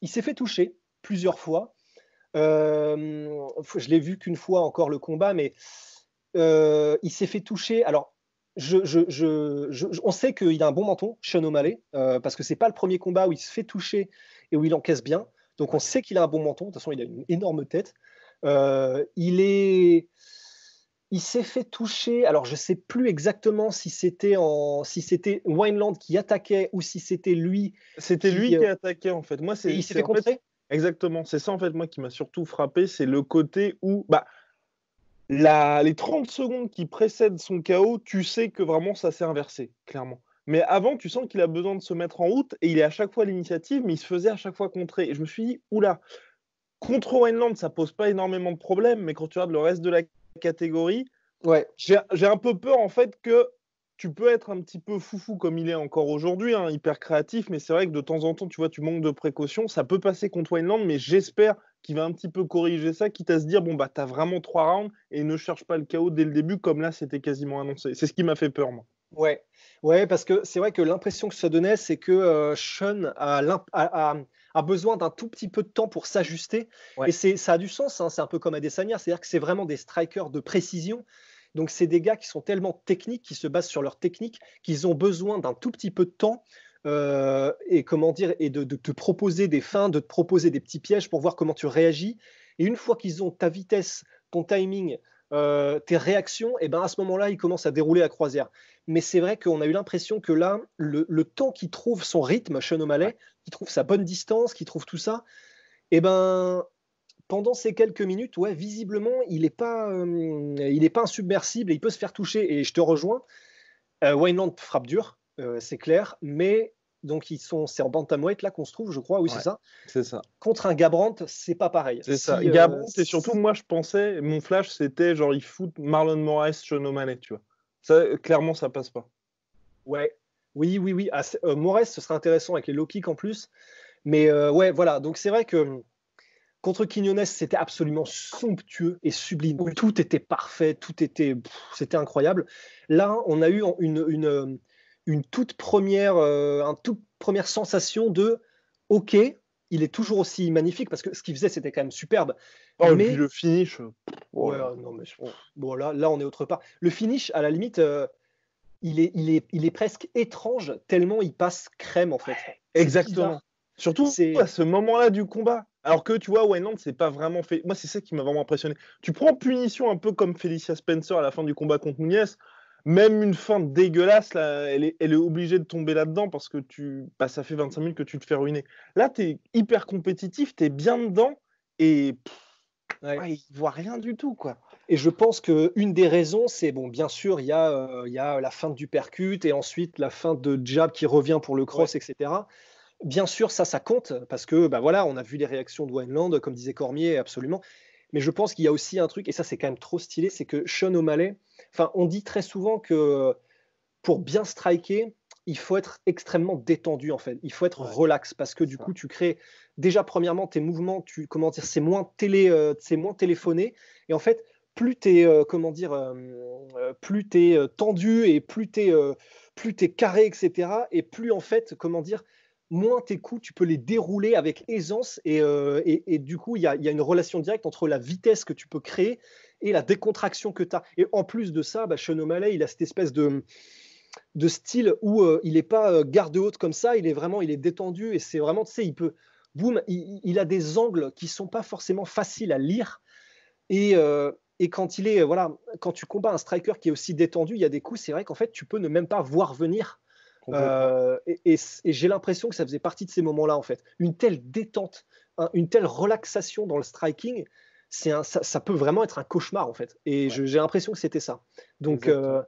il s'est fait toucher plusieurs fois. Je l'ai vu qu'une fois encore le combat, mais il s'est fait toucher. Alors, on sait qu'il a un bon menton, Sean O'Malley, parce que c'est pas le premier combat où il se fait toucher et où il encaisse bien. Donc, on sait qu'il a un bon menton. De toute façon, il a une énorme tête. Il s'est fait toucher. Alors, je sais plus exactement si c'était Wineland qui attaquait ou si c'était lui C'était lui qui. qui attaquait, en fait. Moi, Et il s'est fait en fait, contrer. exactement. C'est ça, en fait, moi, qui m'a surtout frappé. C'est le côté où, bah, les 30 secondes qui précèdent son KO, tu sais que vraiment ça s'est inversé, clairement. Mais avant, tu sens qu'il a besoin de se mettre en route et il est à chaque fois à l'initiative, mais il se faisait à chaque fois contrer. Et je me suis dit, oula, contre Wineland, ça pose pas énormément de problèmes, mais quand tu regardes le reste de la catégorie, Ouais. j'ai un peu peur en fait que tu peux être un petit peu foufou comme il est encore aujourd'hui, hein, hyper créatif, mais c'est vrai que de temps en temps, tu vois, tu manques de précaution. Ça peut passer contre Wineland, mais j'espère qu'il va un petit peu corriger ça, quitte à se dire, bon, bah, t'as vraiment 3 rounds et ne cherche pas le chaos dès le début, comme là, c'était quasiment annoncé. C'est ce qui m'a fait peur, moi. Ouais, ouais, parce que c'est vrai que l'impression que ça donnait, c'est que Sean a besoin d'un tout petit peu de temps pour s'ajuster. Ouais. Et ça a du sens, hein, c'est un peu comme Adesanya, c'est-à-dire que c'est vraiment des strikers de précision. Donc, c'est des gars qui sont tellement techniques, qui se basent sur leur technique, qu'ils ont besoin d'un tout petit peu de temps et comment dire, et de te proposer des feintes, de te proposer des petits pièges pour voir comment tu réagis. Et une fois qu'ils ont ta vitesse, ton timing, tes réactions, et ben à ce moment-là, ils commencent à dérouler la croisière. Mais c'est vrai qu'on a eu l'impression que là, le temps qu'il trouve son rythme, Sean Ouais. O'Malley, qu'il trouve sa bonne distance, qu'il trouve tout ça, et ben pendant ces quelques minutes, ouais, visiblement, il est pas insubmersible et il peut se faire toucher. Et je te rejoins. Wineland frappe dur, c'est clair, mais donc c'est en bantamweight là qu'on se trouve, je crois. Oui, c'est Ouais, ça. c'est ça. Contre un Gabrandt, c'est pas pareil. C'est ça. Gabron, et surtout, moi, je pensais, mon flash, c'était genre, il fout Marlon Moraes, Sean O'Malley, tu vois. Ça, clairement, ça passe pas. Ouais, oui, oui, oui. Ah, Moraes, ce serait intéressant avec les low kicks en plus. Mais ouais, voilà. Donc c'est vrai que contre Quinones, c'était absolument somptueux et sublime. Oui. Tout était parfait, c'était incroyable. Là, on a eu une toute première sensation de OK, il est toujours aussi magnifique parce que ce qu'il faisait, c'était quand même superbe. Oh, et puis Mais le finish, oh ouais, là là. non, mais bon, là, on est autre part. Le finish, à la limite, il est presque étrange tellement il passe crème en fait. C'est Exactement. bizarre. Surtout à C'est ce moment-là du combat. Alors que tu vois, Wineland, c'est pas vraiment fait. Moi, c'est ça qui m'a vraiment impressionné. Tu prends punition un peu comme Felicia Spencer à la fin du combat contre Nunez. Même une fin dégueulasse, là, elle est obligée de tomber là-dedans parce que bah, ça fait 25 minutes que tu te fais ruiner. Là, tu es hyper compétitif, tu es bien dedans et ouais. ouais, il voit rien du tout, quoi. Et je pense qu'une des raisons, c'est bon, bien sûr, il y a la feinte du percute et ensuite la feinte de jab qui revient pour le Ouais. cross, etc. Bien sûr, ça compte parce que bah voilà, on a vu les réactions de Wineland, comme disait Cormier, absolument. Mais je pense qu'il y a aussi un truc, et ça c'est quand même trop stylé, c'est que Sean O'Malley, enfin, on dit très souvent que pour bien striker, il faut être extrêmement détendu en fait. Il faut être Ouais, relax parce que c'est du ça. coup, tu crées déjà premièrement tes mouvements, comment dire, c'est moins téléphoné. Et en fait, plus tu es plus tu tendu et plus tu es carré, etc. Et plus en fait, comment dire, moins tes coups, tu peux les dérouler avec aisance. Et du coup, il y a une relation directe entre la vitesse que tu peux créer et la décontraction que tu as. Et en plus de ça, bah, Sean O'Malley, il a cette espèce de style où il n'est pas garde haute comme ça, il est détendu et c'est vraiment, tu sais, boum, il a des angles qui sont pas forcément faciles à lire et quand voilà, quand tu combats un striker qui est aussi détendu, il y a des coups, c'est vrai qu'en fait, tu peux ne même pas voir venir. Complètement. Et j'ai l'impression que ça faisait partie de ces moments-là, en fait. Une telle détente, une telle relaxation dans le striking, ça peut vraiment être un cauchemar, en fait. Et Ouais, j'ai l'impression que c'était ça. Donc, exactement.